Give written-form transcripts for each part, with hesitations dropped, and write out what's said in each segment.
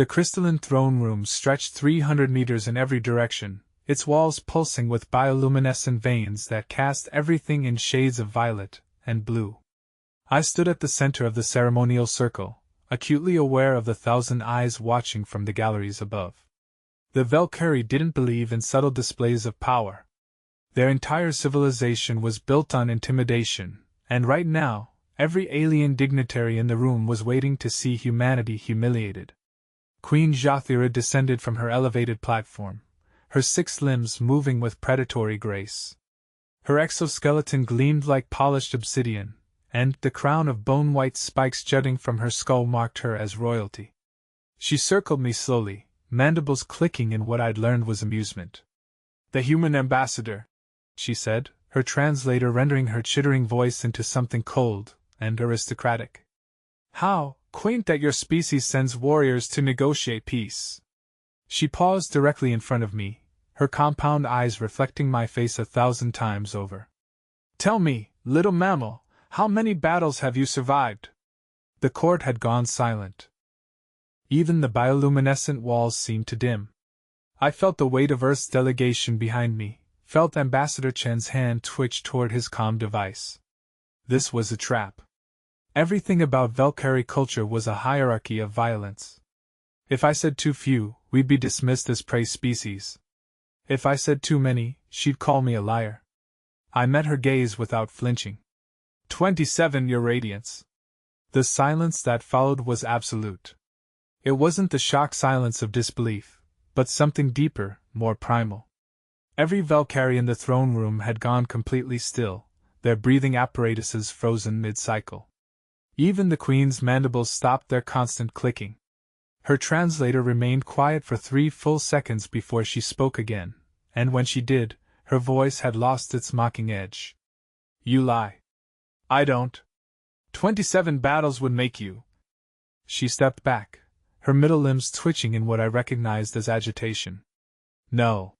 The crystalline throne room stretched 300 meters in every direction, its walls pulsing with bioluminescent veins that cast everything in shades of violet and blue. I stood at the center of the ceremonial circle, acutely aware of the thousand eyes watching from the galleries above. The Valkyrie didn't believe in subtle displays of power. Their entire civilization was built on intimidation, and right now, every alien dignitary in the room was waiting to see humanity humiliated. Queen Jathira descended from her elevated platform, her 6 limbs moving with predatory grace. Her exoskeleton gleamed like polished obsidian, and the crown of bone-white spikes jutting from her skull marked her as royalty. She circled me slowly, mandibles clicking in what I'd learned was amusement. "The human ambassador," she said, her translator rendering her chittering voice into something cold and aristocratic. "How quaint that your species sends warriors to negotiate peace." She paused directly in front of me, her compound eyes reflecting my face 1,000 times over. "Tell me, little mammal, how many battles have you survived?" The court had gone silent. Even the bioluminescent walls seemed to dim. I felt the weight of Earth's delegation behind me, felt Ambassador Chen's hand twitch toward his comm device. This was a trap. Everything about Valkyrie culture was a hierarchy of violence. If I said too few, we'd be dismissed as prey species. If I said too many, she'd call me a liar. I met her gaze without flinching. 27, Your Radiance." The silence that followed was absolute. It wasn't the shocked silence of disbelief, but something deeper, more primal. Every Valkyrie in the throne room had gone completely still, their breathing apparatuses frozen mid-cycle. Even the Queen's mandibles stopped their constant clicking. Her translator remained quiet for 3 full seconds before she spoke again, and when she did, her voice had lost its mocking edge. "You lie. I don't. 27 battles would make you." She stepped back, her middle limbs twitching in what I recognized as agitation. "No.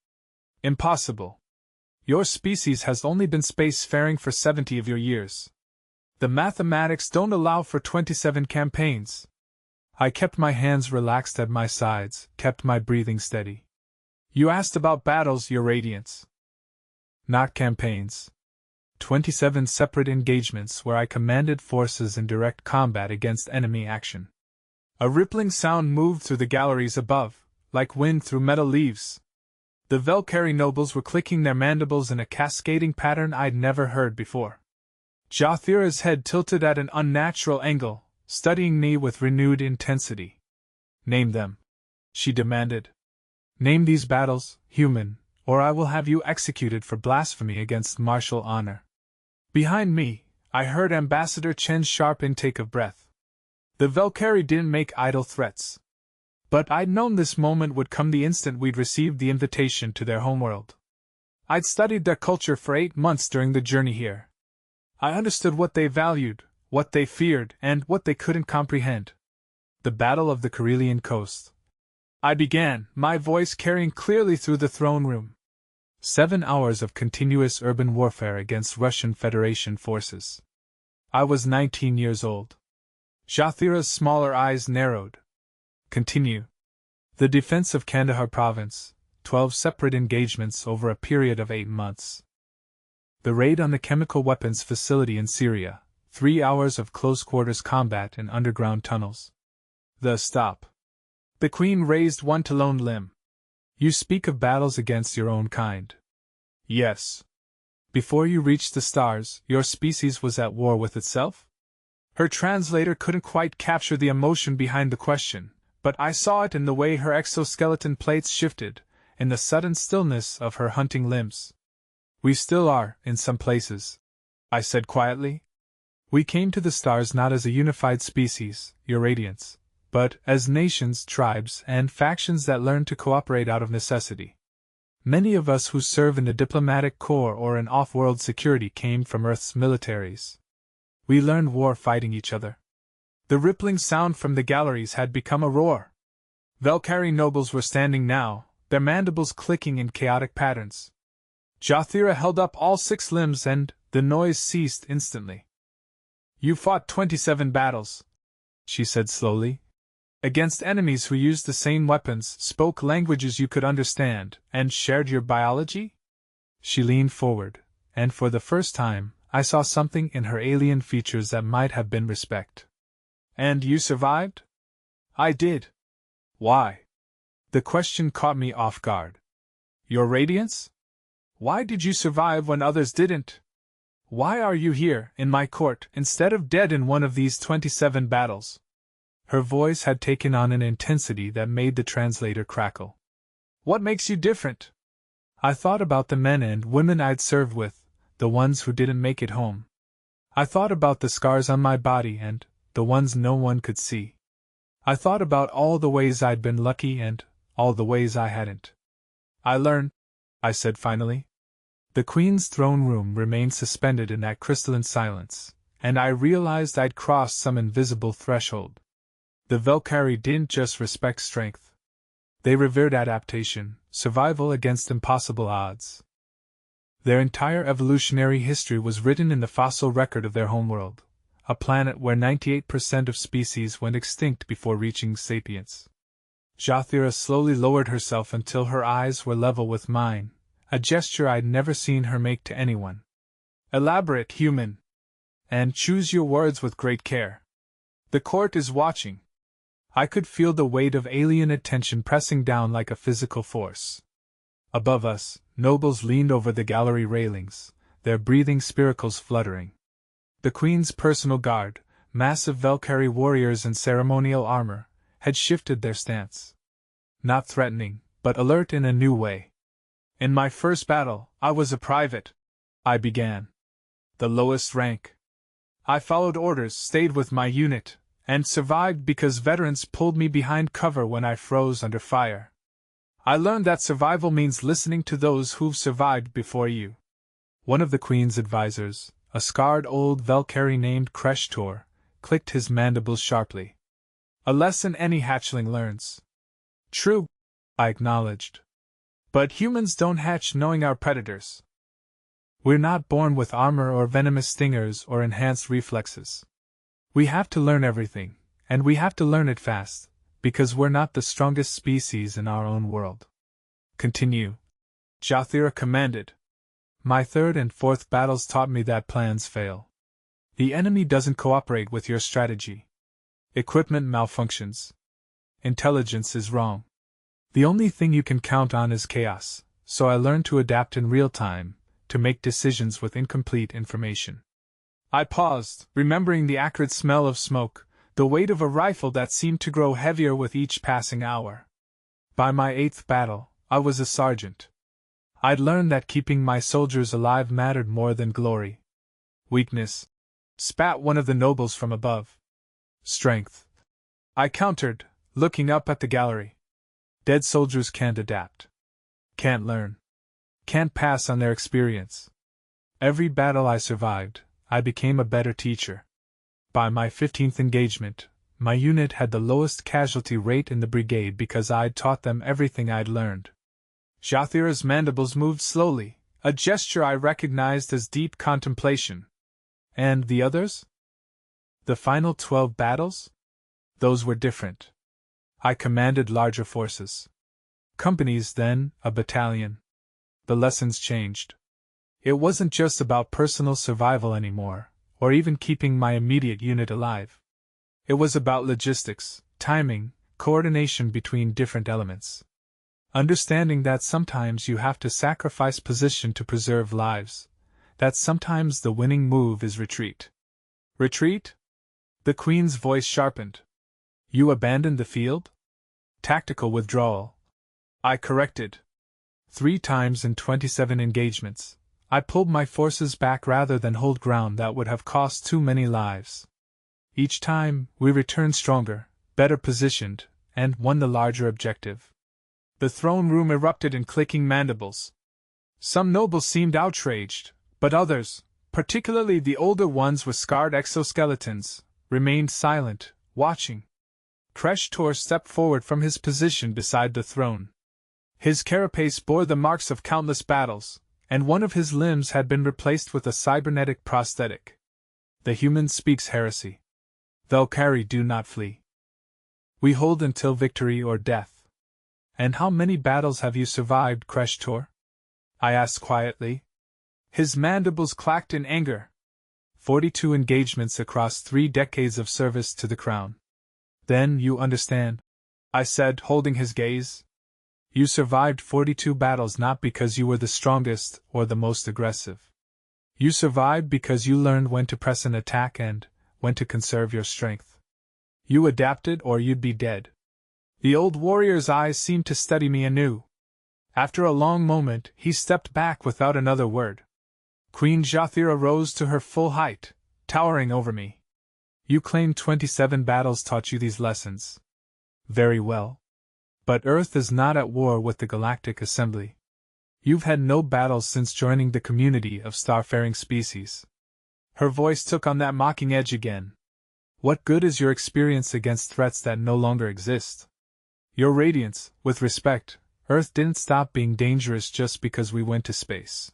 Impossible. Your species has only been spacefaring for 70 of your years. The mathematics don't allow for 27 campaigns." I kept my hands relaxed at my sides, kept my breathing steady. "You asked about battles, Your Radiance." "Not campaigns. 27 separate engagements where I commanded forces in direct combat against enemy action." A rippling sound moved through the galleries above, like wind through metal leaves. The Valkyrie nobles were clicking their mandibles in a cascading pattern I'd never heard before. Jathira's head tilted at an unnatural angle, studying me with renewed intensity. "Name them," she demanded. "Name these battles, human, or I will have you executed for blasphemy against martial honor." Behind me, I heard Ambassador Chen's sharp intake of breath. The Valkyrie didn't make idle threats. But I'd known this moment would come the instant we'd received the invitation to their homeworld. I'd studied their culture for 8 months during the journey here. I understood what they valued, what they feared, and what they couldn't comprehend. The Battle of the Karelian Coast. I began, my voice carrying clearly through the throne room. 7 hours of continuous urban warfare against Russian Federation forces. I was 19 years old. Jathira's smaller eyes narrowed. "Continue." The defense of Kandahar province, 12 separate engagements over a period of 8 months. The raid on the chemical weapons facility in Syria, 3 hours of close-quarters combat in underground tunnels. The stop. The Queen raised one lone limb. "You speak of battles against your own kind." "Yes. Before you reached the stars, your species was at war with itself?" Her translator couldn't quite capture the emotion behind the question, but I saw it in the way her exoskeleton plates shifted, in the sudden stillness of her hunting limbs. "We still are, in some places," I said quietly. "We came to the stars not as a unified species, Your Radiance, but as nations, tribes, and factions that learned to cooperate out of necessity. Many of us who serve in the diplomatic corps or in off-world security came from Earth's militaries. We learned war fighting each other." The rippling sound from the galleries had become a roar. Valkyrie nobles were standing now, their mandibles clicking in chaotic patterns. Jathira held up all 6 limbs and the noise ceased instantly. "You fought 27 battles," she said slowly. Against enemies who used the same weapons, spoke languages you could understand, and shared your biology? She leaned forward, and for the first time, I saw something in her alien features that might have been respect. And you survived? I did. Why? The question caught me off guard. Your radiance? Why did you survive when others didn't? Why are you here, in my court, instead of dead in one of these 27 battles? Her voice had taken on an intensity that made the translator crackle. What makes you different? I thought about the men and women I'd served with, the ones who didn't make it home. I thought about the scars on my body and the ones no one could see. I thought about all the ways I'd been lucky and all the ways I hadn't. I learned, I said finally. The Queen's throne room remained suspended in that crystalline silence, and I realized I'd crossed some invisible threshold. The Valkyrie didn't just respect strength. They revered adaptation, survival against impossible odds. Their entire evolutionary history was written in the fossil record of their homeworld, a planet where 98% of species went extinct before reaching sapience. Jathira slowly lowered herself until her eyes were level with mine, a gesture I'd never seen her make to anyone. Elaborate, human. And choose your words with great care. The court is watching. I could feel the weight of alien attention pressing down like a physical force. Above us, nobles leaned over the gallery railings, their breathing spiracles fluttering. The Queen's personal guard, massive Valkyrie warriors in ceremonial armor, had shifted their stance. Not threatening, but alert in a new way. In my first battle, I was a private, I began. The lowest rank. I followed orders, stayed with my unit, and survived because veterans pulled me behind cover when I froze under fire. I learned that survival means listening to those who've survived before you. One of the Queen's advisors, a scarred old Valkyrie named Kreshtor, clicked his mandibles sharply. A lesson any hatchling learns. True, I acknowledged. But humans don't hatch knowing our predators. We're not born with armor or venomous stingers or enhanced reflexes. We have to learn everything, and we have to learn it fast, because we're not the strongest species in our own world. Continue, Jathira commanded. My third and fourth battles taught me that plans fail. The enemy doesn't cooperate with your strategy. Equipment malfunctions. Intelligence is wrong. The only thing you can count on is chaos, so I learned to adapt in real time, to make decisions with incomplete information. I paused, remembering the acrid smell of smoke, the weight of a rifle that seemed to grow heavier with each passing hour. By my 8th battle, I was a sergeant. I'd learned that keeping my soldiers alive mattered more than glory. Weakness, spat one of the nobles from above. Strength, I countered, looking up at the gallery. Dead soldiers can't adapt. Can't learn. Can't pass on their experience. Every battle I survived, I became a better teacher. By my 15th engagement, my unit had the lowest casualty rate in the brigade because I'd taught them everything I'd learned. Jathira's mandibles moved slowly, a gesture I recognized as deep contemplation. And the others? The final 12 battles? Those were different. I commanded larger forces. Companies, then a battalion. The lessons changed. It wasn't just about personal survival anymore, or even keeping my immediate unit alive. It was about logistics, timing, coordination between different elements. Understanding that sometimes you have to sacrifice position to preserve lives, that sometimes the winning move is retreat. Retreat? The Queen's voice sharpened. You abandoned the field? Tactical withdrawal, I corrected. 3 times in 27 engagements, I pulled my forces back rather than hold ground that would have cost too many lives. Each time, we returned stronger, better positioned, and won the larger objective. The throne room erupted in clicking mandibles. Some nobles seemed outraged, but others, particularly the older ones with scarred exoskeletons, remained silent, watching. Kreshtor stepped forward from his position beside the throne. His carapace bore the marks of countless battles, and one of his limbs had been replaced with a cybernetic prosthetic. The human speaks heresy. Valkyrie do not flee. We hold until victory or death. And how many battles have you survived, Kreshtor? I asked quietly. His mandibles clacked in anger. 42 engagements across 3 decades of service to the crown. Then you understand, I said, holding his gaze. You survived 42 battles not because you were the strongest or the most aggressive. You survived because you learned when to press an attack and when to conserve your strength. You adapted or you'd be dead. The old warrior's eyes seemed to study me anew. After a long moment, he stepped back without another word. Queen Jathira rose to her full height, towering over me. You claim 27 battles taught you these lessons. Very well. But Earth is not at war with the Galactic Assembly. You've had no battles since joining the community of starfaring species. Her voice took on that mocking edge again. What good is your experience against threats that no longer exist? Your Radiance, with respect, Earth didn't stop being dangerous just because we went to space.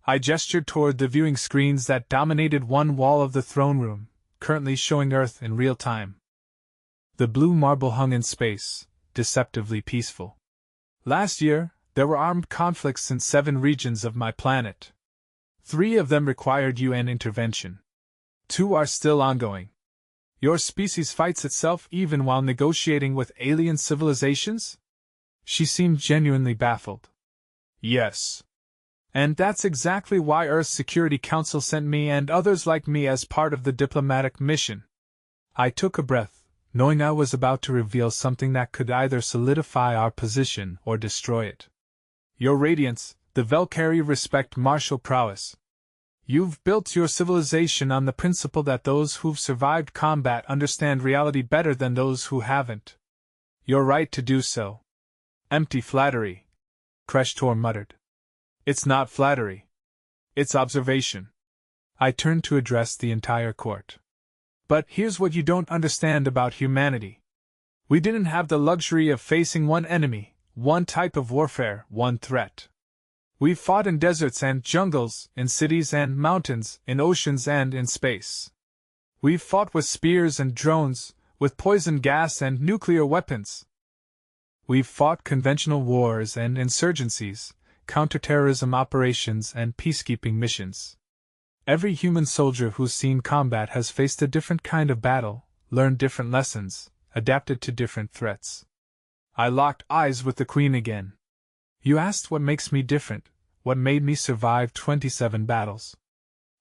I gestured toward the viewing screens that dominated one wall of the throne room, currently showing Earth in real time. The blue marble hung in space, deceptively peaceful. Last year, there were armed conflicts in 7 regions of my planet. 3 of them required UN intervention. 2 are still ongoing. Your species fights itself even while negotiating with alien civilizations? She seemed genuinely baffled. Yes. And that's exactly why Earth's Security Council sent me and others like me as part of the diplomatic mission. I took a breath, knowing I was about to reveal something that could either solidify our position or destroy it. Your Radiance, the Valkyrie respect martial prowess. You've built your civilization on the principle that those who've survived combat understand reality better than those who haven't. You're right to do so. Empty flattery, Kreshtor muttered. It's not flattery. It's observation. I turned to address the entire court. But here's what you don't understand about humanity. We didn't have the luxury of facing one enemy, one type of warfare, one threat. We've fought in deserts and jungles, in cities and mountains, in oceans and in space. We've fought with spears and drones, with poison gas and nuclear weapons. We've fought conventional wars and insurgencies, counterterrorism operations and peacekeeping missions. Every human soldier who's seen combat has faced a different kind of battle, learned different lessons, adapted to different threats. I locked eyes with the Queen again. You asked what makes me different, what made me survive 27 battles.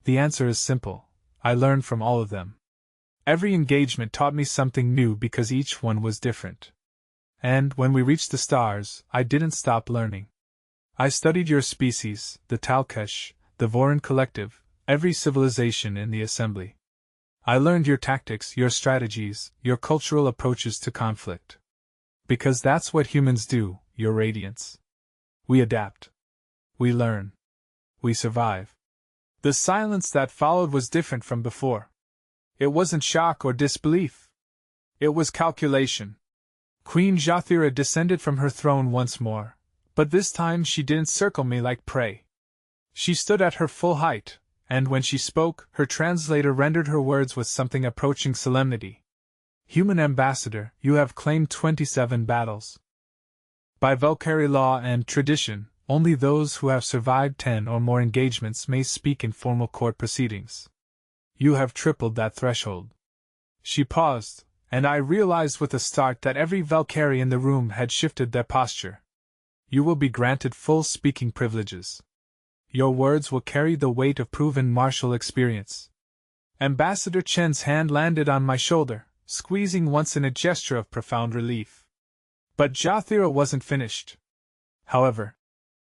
The answer is simple. I learned from all of them. Every engagement taught me something new because each one was different. And when we reached the stars, I didn't stop learning. I studied your species, the Talkesh, the Vorin Collective, every civilization in the Assembly. I learned your tactics, your strategies, your cultural approaches to conflict. Because that's what humans do, your Radiance. We adapt. We learn. We survive. The silence that followed was different from before. It wasn't shock or disbelief. It was calculation. Queen Jathira descended from her throne once more, but this time she didn't circle me like prey. She stood at her full height, and when she spoke, her translator rendered her words with something approaching solemnity. Human ambassador, you have claimed 27 battles. By Valkyrie law and tradition, only those who have survived 10 or more engagements may speak in formal court proceedings. You have tripled that threshold. She paused, and I realized with a start that every Valkyrie in the room had shifted their posture. You will be granted full speaking privileges. Your words will carry the weight of proven martial experience. Ambassador Chen's hand landed on my shoulder, squeezing once in a gesture of profound relief. But Jathira wasn't finished. However,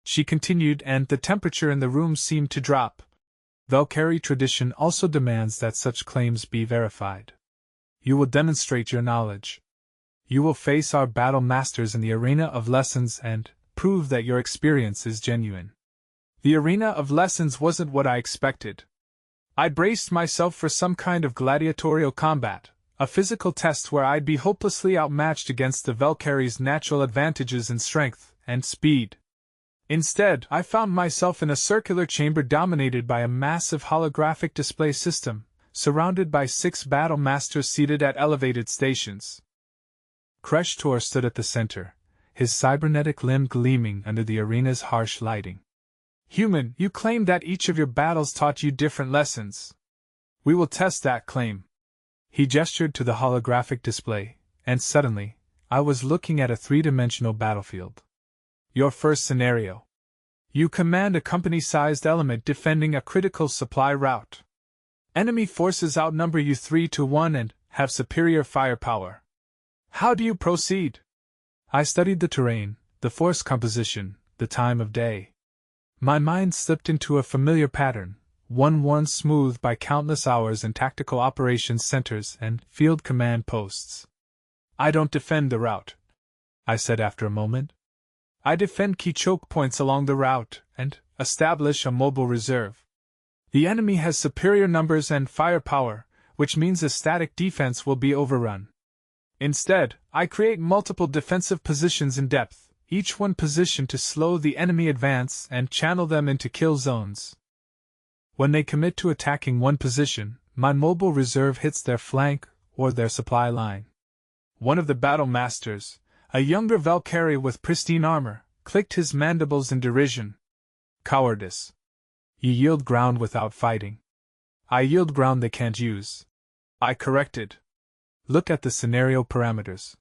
she continued, and the temperature in the room seemed to drop. Valkyrie tradition also demands that such claims be verified. You will demonstrate your knowledge. You will face our battle masters in the arena of lessons and prove that your experience is genuine. The arena of lessons wasn't what I expected. I braced myself for some kind of gladiatorial combat, a physical test where I'd be hopelessly outmatched against the Valkyrie's natural advantages in strength and speed. Instead, I found myself in a circular chamber dominated by a massive holographic display system, surrounded by 6 battle masters seated at elevated stations. Kreshtor stood at the center, his cybernetic limb gleaming under the arena's harsh lighting. Human, you claim that each of your battles taught you different lessons. We will test that claim. He gestured to the holographic display, and suddenly, I was looking at a three-dimensional battlefield. Your first scenario. You command a company-sized element defending a critical supply route. Enemy forces outnumber you 3-1 and have superior firepower. How do you proceed? I studied the terrain, the force composition, the time of day. My mind slipped into a familiar pattern, one worn smooth by countless hours in tactical operations centers and field command posts. I don't defend the route, I said after a moment. I defend key choke points along the route and establish a mobile reserve. The enemy has superior numbers and firepower, which means a static defense will be overrun. Instead, I create multiple defensive positions in depth, each one positioned to slow the enemy advance and channel them into kill zones. When they commit to attacking one position, my mobile reserve hits their flank or their supply line. One of the battle masters, a younger Valkyrie with pristine armor, clicked his mandibles in derision. Cowardice. You yield ground without fighting. I yield ground they can't use. I corrected. Look at the scenario parameters.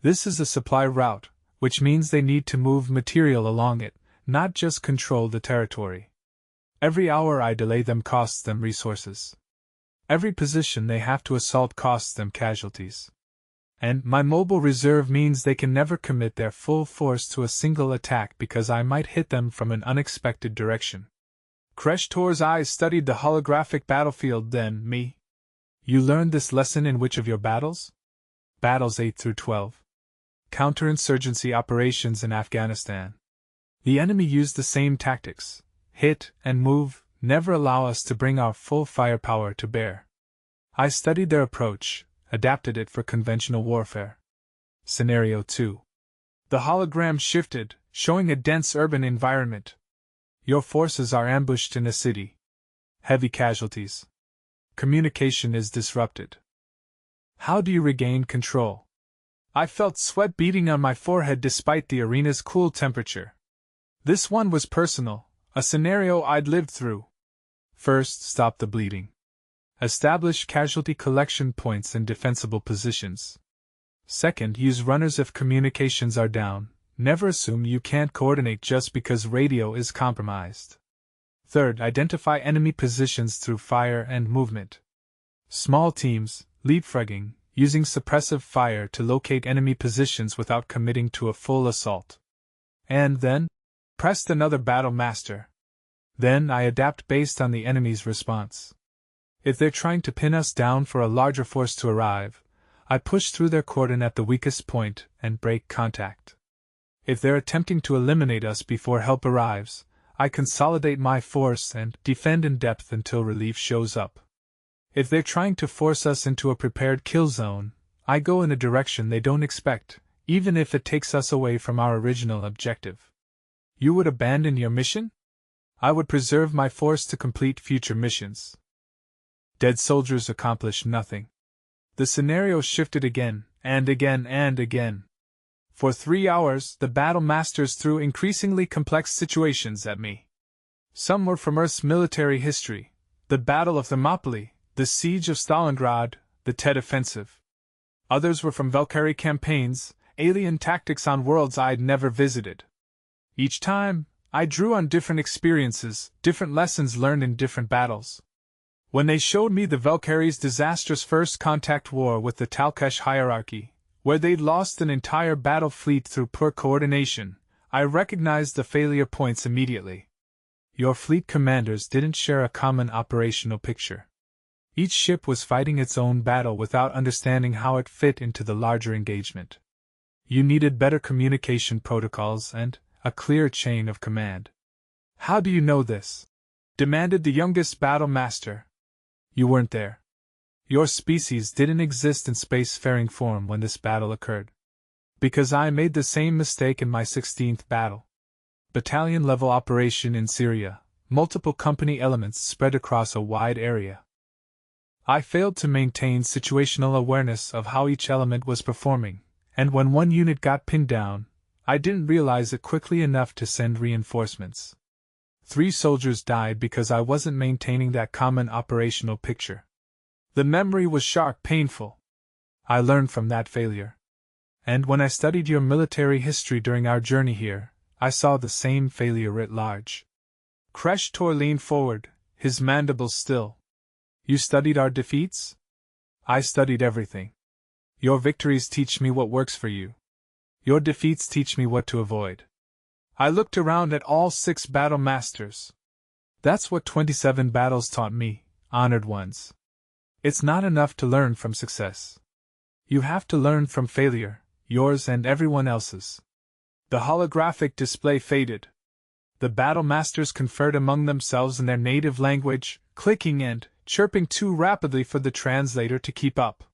This is a supply route, which means they need to move material along it, not just control the territory. Every hour I delay them costs them resources. Every position they have to assault costs them casualties. And my mobile reserve means they can never commit their full force to a single attack because I might hit them from an unexpected direction. Kreshtor's eyes studied the holographic battlefield, then me. You learned this lesson in which of your battles? Battles 8-12. Counterinsurgency operations in Afghanistan. The enemy used the same tactics: hit and move, never allow us to bring our full firepower to bear. I studied their approach, adapted it for conventional warfare. Scenario 2. The hologram shifted, showing a dense urban environment. Your forces are ambushed in a city. Heavy casualties. Communication is disrupted. How do you regain control? I felt sweat beading on my forehead despite the arena's cool temperature. This one was personal, a scenario I'd lived through. First, stop the bleeding. Establish casualty collection points in defensible positions. Second, use runners if communications are down. Never assume you can't coordinate just because radio is compromised. Third, identify enemy positions through fire and movement. Small teams, leapfrogging, using suppressive fire to locate enemy positions without committing to a full assault. And then, pressed another battle master. Then I adapt based on the enemy's response. If they're trying to pin us down for a larger force to arrive, I push through their cordon at the weakest point and break contact. If they're attempting to eliminate us before help arrives, I consolidate my force and defend in depth until relief shows up. If they're trying to force us into a prepared kill zone, I go in a direction they don't expect, even if it takes us away from our original objective. You would abandon your mission? I would preserve my force to complete future missions. Dead soldiers accomplish nothing. The scenario shifted again, and again, and again. For 3 hours, the battle masters threw increasingly complex situations at me. Some were from Earth's military history: the Battle of Thermopylae, the Siege of Stalingrad, the Tet Offensive. Others were from Valkyrie campaigns, alien tactics on worlds I'd never visited. Each time, I drew on different experiences, different lessons learned in different battles. When they showed me the Valkyrie's disastrous first contact war with the Talkesh hierarchy, where they'd lost an entire battle fleet through poor coordination, I recognized the failure points immediately. Your fleet commanders didn't share a common operational picture. Each ship was fighting its own battle without understanding how it fit into the larger engagement. You needed better communication protocols and a clear chain of command. How do you know this? Demanded the youngest battle master. You weren't there. Your species didn't exist in spacefaring form when this battle occurred. Because I made the same mistake in my 16th battle. Battalion-level operation in Syria, multiple company elements spread across a wide area. I failed to maintain situational awareness of how each element was performing, And when one unit got pinned down, I didn't realize it quickly enough to send reinforcements. 3 soldiers died because I wasn't maintaining that common operational picture. The memory was sharp, painful. I learned from that failure. And when I studied your military history during our journey here, I saw the same failure writ large. Kreshtor leaned forward, his mandibles still. You studied our defeats? I studied everything. Your victories teach me what works for you. Your defeats teach me what to avoid. I looked around at all 6 battle masters. That's what 27 battles taught me, honored ones. It's not enough to learn from success. You have to learn from failure, yours and everyone else's. The holographic display faded. The battle masters conferred among themselves in their native language, clicking and chirping too rapidly for the translator to keep up.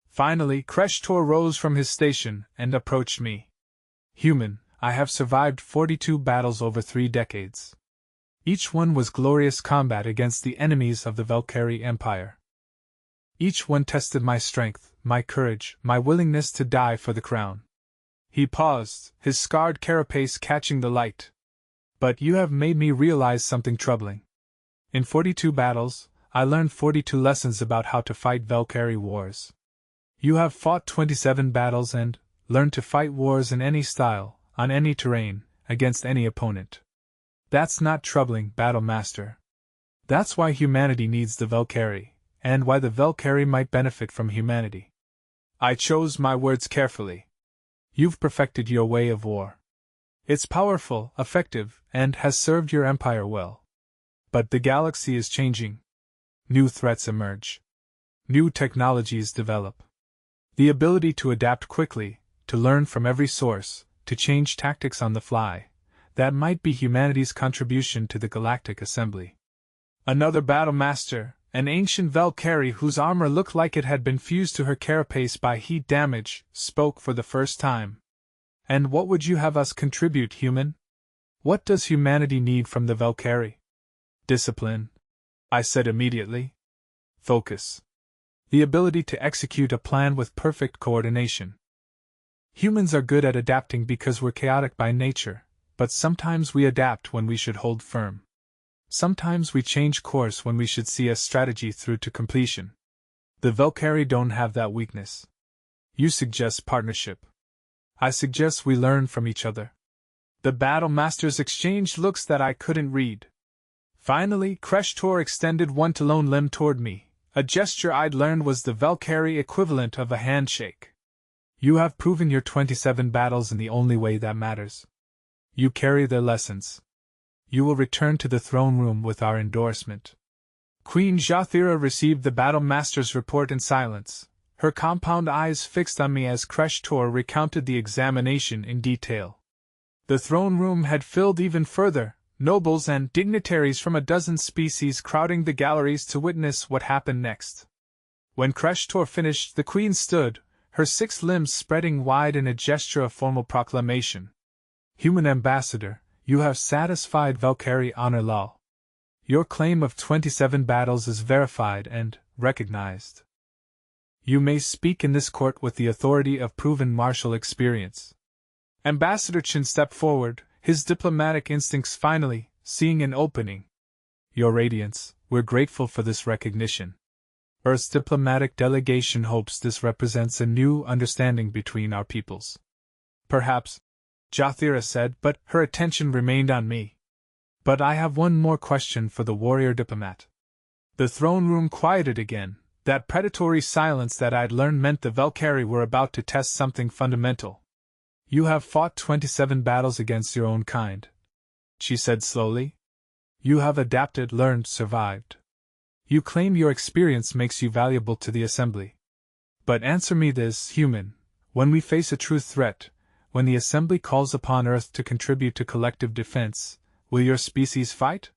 Finally, Kreshtor rose from his station and approached me. Human, I have survived 42 battles over 3 decades. Each one was glorious combat against the enemies of the Valkyrie Empire. Each one tested my strength, my courage, my willingness to die for the crown. He paused, his scarred carapace catching the light. But you have made me realize something troubling. In 42 battles, I learned 42 lessons about how to fight Valkyrie wars. You have fought 27 battles and learned to fight wars in any style, on any terrain, against any opponent. That's not troubling, Battle Master. That's why humanity needs the Valkyrie, and why the Valkyrie might benefit from humanity. I chose my words carefully. You've perfected your way of war. It's powerful, effective, and has served your empire well. But the galaxy is changing. New threats emerge. New technologies develop. The ability to adapt quickly, to learn from every source, to change tactics on the fly, that might be humanity's contribution to the Galactic Assembly. Another battle master, an ancient Valkyrie whose armor looked like it had been fused to her carapace by heat damage, spoke for the first time. And what would you have us contribute, human? What does humanity need from the Valkyrie? Discipline, I said immediately. Focus. The ability to execute a plan with perfect coordination. Humans are good at adapting because we're chaotic by nature, but sometimes we adapt when we should hold firm. Sometimes we change course when we should see a strategy through to completion. The Valkyrie don't have that weakness. You suggest partnership. I suggest we learn from each other. The battle masters exchanged looks that I couldn't read. Finally, Kreshtor extended one lone limb toward me, a gesture I'd learned was the Valkyrie equivalent of a handshake. You have proven your 27 battles in the only way that matters. You carry their lessons. You will return to the throne room with our endorsement. Queen Jathira received the battle master's report in silence, her compound eyes fixed on me as Kreshtor recounted the examination in detail. The throne room had filled even further, nobles and dignitaries from a dozen species crowding the galleries to witness what happened next. When Kreshtor finished, the queen stood, her 6 limbs spreading wide in a gesture of formal proclamation. Human ambassador, you have satisfied Valkyrie honor law. Your claim of 27 battles is verified and recognized. You may speak in this court with the authority of proven martial experience. Ambassador Chen stepped forward, his diplomatic instincts finally seeing an opening. Your Radiance, we're grateful for this recognition. Earth's diplomatic delegation hopes this represents a new understanding between our peoples. Perhaps, Jathira said, but her attention remained on me. But I have one more question for the warrior diplomat. The throne room quieted again. That predatory silence that I'd learned meant the Valkyrie were about to test something fundamental. You have fought 27 battles against your own kind, she said slowly. You have adapted, learned, survived. You claim your experience makes you valuable to the Assembly. But answer me this, human, when we face a true threat, when the Assembly calls upon Earth to contribute to collective defense, will your species fight?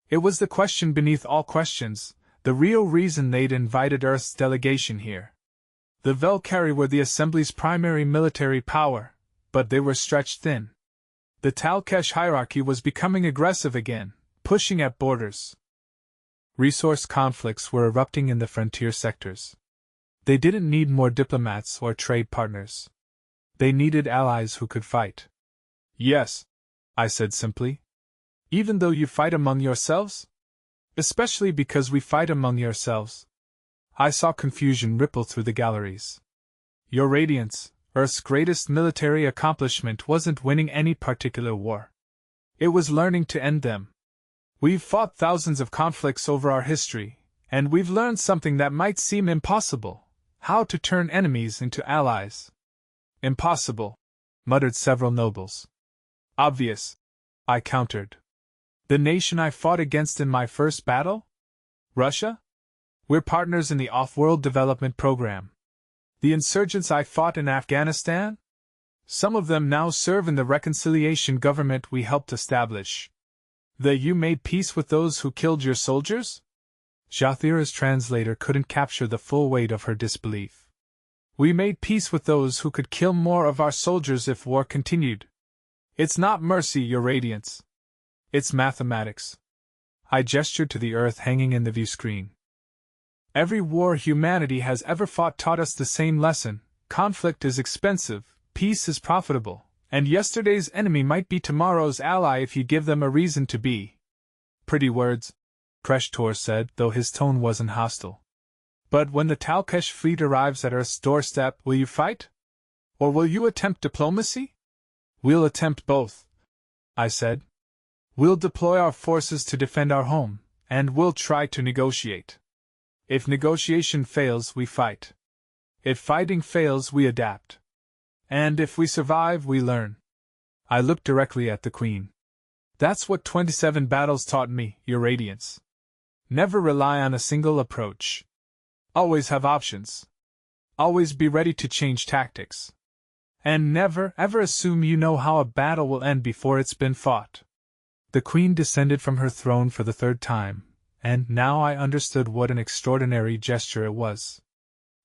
It was the question beneath all questions, the real reason they'd invited Earth's delegation here. The Valkyrie were the Assembly's primary military power, but they were stretched thin. The Talkesh hierarchy was becoming aggressive again, pushing at borders. Resource conflicts were erupting in the frontier sectors. They didn't need more diplomats or trade partners. They needed allies who could fight. Yes, I said simply. Even though you fight among yourselves? Especially because we fight among yourselves. I saw confusion ripple through the galleries. Your Radiance, Earth's greatest military accomplishment wasn't winning any particular war. It was learning to end them. We've fought thousands of conflicts over our history, and we've learned something that might seem impossible: how to turn enemies into allies. Impossible, muttered several nobles. Obvious, I countered. The nation I fought against in my first battle? Russia? We're partners in the Off-World Development Program. The insurgents I fought in Afghanistan? Some of them now serve in the reconciliation government we helped establish. You made peace with those who killed your soldiers? Jathira's translator couldn't capture the full weight of her disbelief. We made peace with those who could kill more of our soldiers if war continued. It's not mercy, Your Radiance. It's mathematics. I gestured to the Earth hanging in the view screen. Every war humanity has ever fought taught us the same lesson: conflict is expensive, peace is profitable, and yesterday's enemy might be tomorrow's ally if you give them a reason to be. Pretty words, Kreshtor said, though his tone wasn't hostile. But when the Talkesh fleet arrives at Earth's doorstep, will you fight? Or will you attempt diplomacy? We'll attempt both, I said. We'll deploy our forces to defend our home, and we'll try to negotiate. If negotiation fails, we fight. If fighting fails, we adapt. And if we survive, we learn. I looked directly at the Queen. That's what 27 battles taught me, Your Radiance. Never rely on a single approach. Always have options. Always be ready to change tactics. And never, ever assume you know how a battle will end before it's been fought. The Queen descended from her throne for the third time, and now I understood what an extraordinary gesture it was.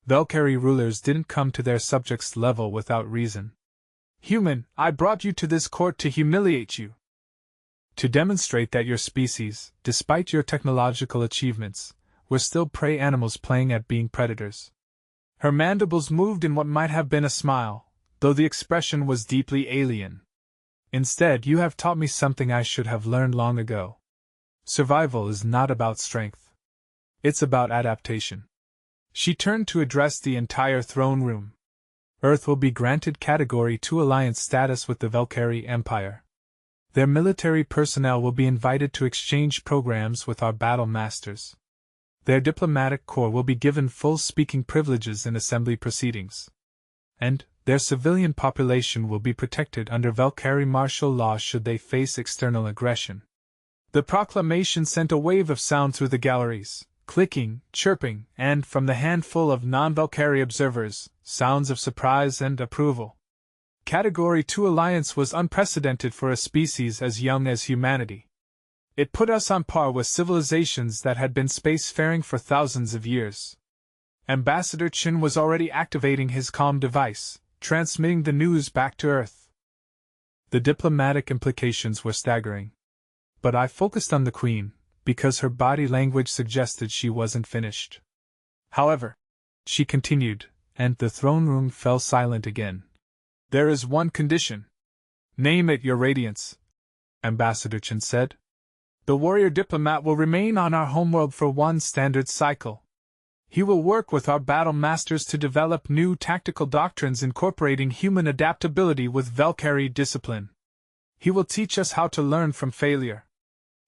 Valkyrie rulers didn't come to their subjects' level without reason. Human, I brought you to this court to humiliate you. To demonstrate that your species, despite your technological achievements, were still prey animals playing at being predators. Her mandibles moved in what might have been a smile, though the expression was deeply alien. Instead, you have taught me something I should have learned long ago. Survival is not about strength. It's about adaptation. She turned to address the entire throne room. Earth will be granted Category 2 alliance status with the Valkyrie Empire. Their military personnel will be invited to exchange programs with our battle masters. Their diplomatic corps will be given full speaking privileges in assembly proceedings. And their civilian population will be protected under Valkyrie martial law should they face external aggression. The proclamation sent a wave of sound through the galleries, clicking, chirping, and, from the handful of non-Valkyrie observers, sounds of surprise and approval. Category 2 alliance was unprecedented for a species as young as humanity. It put us on par with civilizations that had been spacefaring for thousands of years. Ambassador Chin was already activating his comm device, transmitting the news back to Earth. The diplomatic implications were staggering. But I focused on the Queen, because her body language suggested she wasn't finished. However, she continued, and the throne room fell silent again. There is one condition. Name it, Your Radiance, Ambassador Chen said. The warrior diplomat will remain on our homeworld for one standard cycle. He will work with our battle masters to develop new tactical doctrines incorporating human adaptability with Valkyrie discipline. He will teach us how to learn from failure.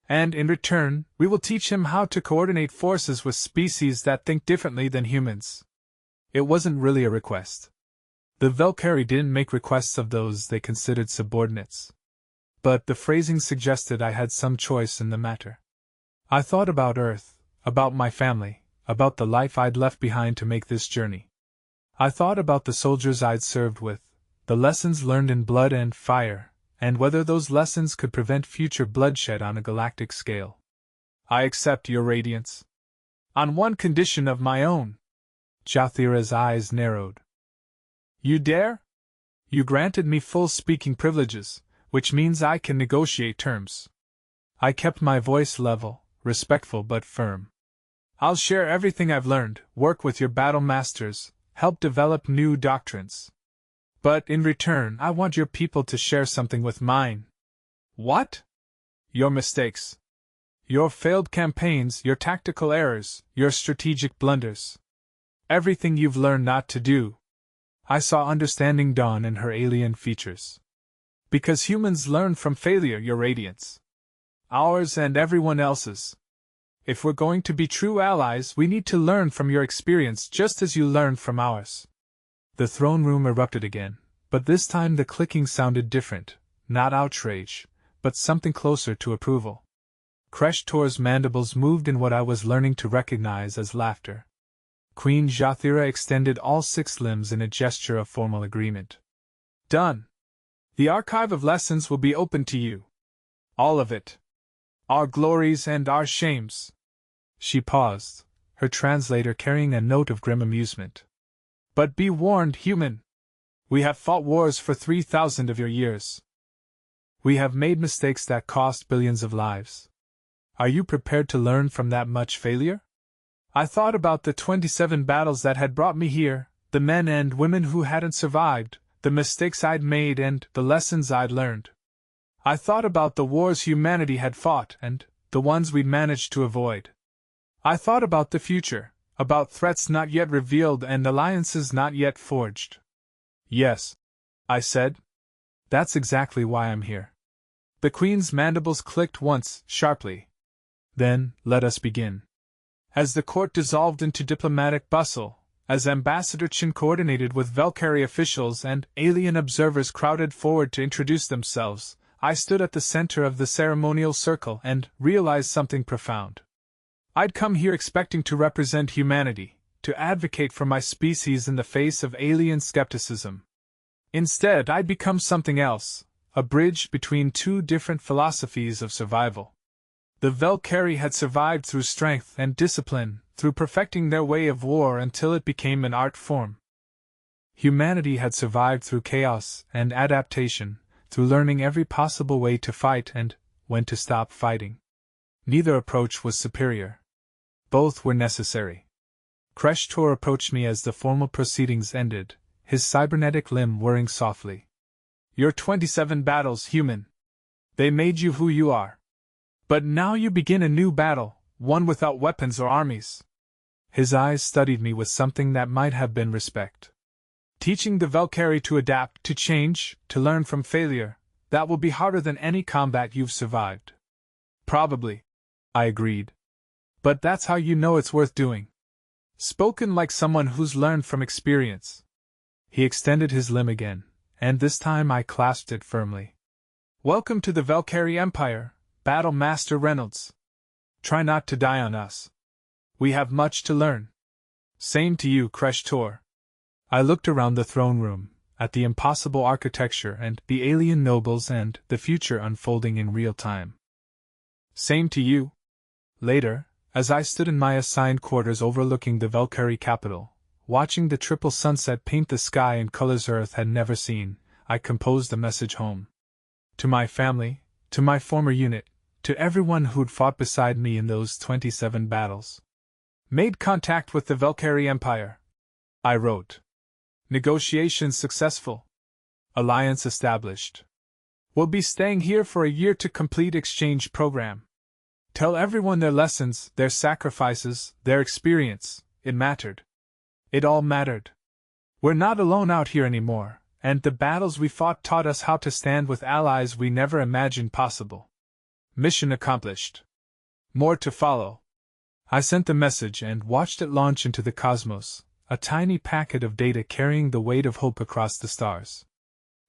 And in return, we will teach him how to coordinate forces with species that think differently than humans. It wasn't really a request. The Valkyrie didn't make requests of those they considered subordinates. But the phrasing suggested I had some choice in the matter. I thought about Earth, about my family, about the life I'd left behind to make this journey. I thought about the soldiers I'd served with, the lessons learned in blood and fire, and whether those lessons could prevent future bloodshed on a galactic scale. I accept, Your Radiance. On one condition of my own. Jathira's eyes narrowed. You dare? You granted me full speaking privileges, which means I can negotiate terms. I kept my voice level, respectful but firm. I'll share everything I've learned, work with your battle masters, help develop new doctrines. But in return, I want your people to share something with mine. What? Your mistakes. Your failed campaigns, your tactical errors, your strategic blunders. Everything you've learned not to do. I saw understanding dawn in her alien features. Because humans learn from failure, your radiance. Ours and everyone else's. If we're going to be true allies, we need to learn from your experience just as you learned from ours. The throne room erupted again, but this time the clicking sounded different, not outrage, but something closer to approval. Kresh-Tor's mandibles moved in what I was learning to recognize as laughter. Queen Jathira extended all 6 limbs in a gesture of formal agreement. Done. The archive of lessons will be open to you. All of it. Our glories and our shames. She paused, her translator carrying a note of grim amusement. But be warned, human. We have fought wars for 3,000 of your years. We have made mistakes that cost billions of lives. Are you prepared to learn from that much failure? I thought about the 27 battles that had brought me here, the men and women who hadn't survived, the mistakes I'd made and the lessons I'd learned. I thought about the wars humanity had fought and the ones we'd managed to avoid. I thought about the future, about threats not yet revealed and alliances not yet forged. Yes, I said. That's exactly why I'm here. The Queen's mandibles clicked once, sharply. Then, let us begin. As the court dissolved into diplomatic bustle, as Ambassador Chin coordinated with Velcari officials and alien observers crowded forward to introduce themselves, I stood at the center of the ceremonial circle and realized something profound. I'd come here expecting to represent humanity, to advocate for my species in the face of alien skepticism. Instead, I'd become something else, a bridge between 2 different philosophies of survival. The Velcari had survived through strength and discipline, through perfecting their way of war until it became an art form. Humanity had survived through chaos and adaptation, through learning every possible way to fight and when to stop fighting. Neither approach was superior. Both were necessary. Kresh-Tor approached me as the formal proceedings ended, his cybernetic limb whirring softly. Your 27 battles, human. They made you who you are. But now you begin a new battle, one without weapons or armies. His eyes studied me with something that might have been respect. Teaching the Velcari to adapt, to change, to learn from failure, that will be harder than any combat you've survived. Probably, I agreed. But that's how you know it's worth doing. Spoken like someone who's learned from experience. He extended his limb again, and this time I clasped it firmly. Welcome to the Velcari Empire, Battle Master Reynolds. Try not to die on us. We have much to learn. Same to you, Kresh-Tor. I looked around the throne room, at the impossible architecture and the alien nobles and the future unfolding in real time. Same to you. Later, as I stood in my assigned quarters overlooking the Velcari capital, watching the triple sunset paint the sky in colors Earth had never seen, I composed a message home. To my family, to my former unit, to everyone who'd fought beside me in those 27 battles. Made contact with the Velcari Empire. I wrote. Negotiations successful. Alliance established. We'll be staying here for a year to complete exchange program. Tell everyone their lessons, their sacrifices, their experience. It mattered. It all mattered. We're not alone out here anymore, and the battles we fought taught us how to stand with allies we never imagined possible. Mission accomplished. More to follow. I sent the message and watched it launch into the cosmos, a tiny packet of data carrying the weight of hope across the stars.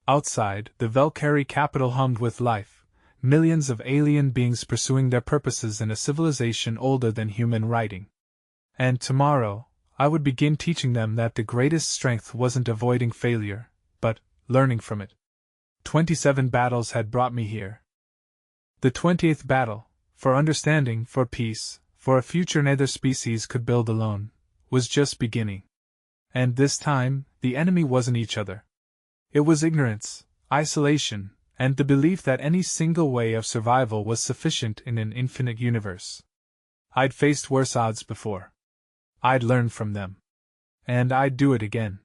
Outside, the Velcari capital hummed with life, millions of alien beings pursuing their purposes in a civilization older than human writing. And tomorrow, I would begin teaching them that the greatest strength wasn't avoiding failure, but learning from it. 27 battles had brought me here. The 20th battle, for understanding, for peace, for a future neither species could build alone, was just beginning. And this time, the enemy wasn't each other. It was ignorance, isolation, and the belief that any single way of survival was sufficient in an infinite universe. I'd faced worse odds before. I'd learned from them. And I'd do it again.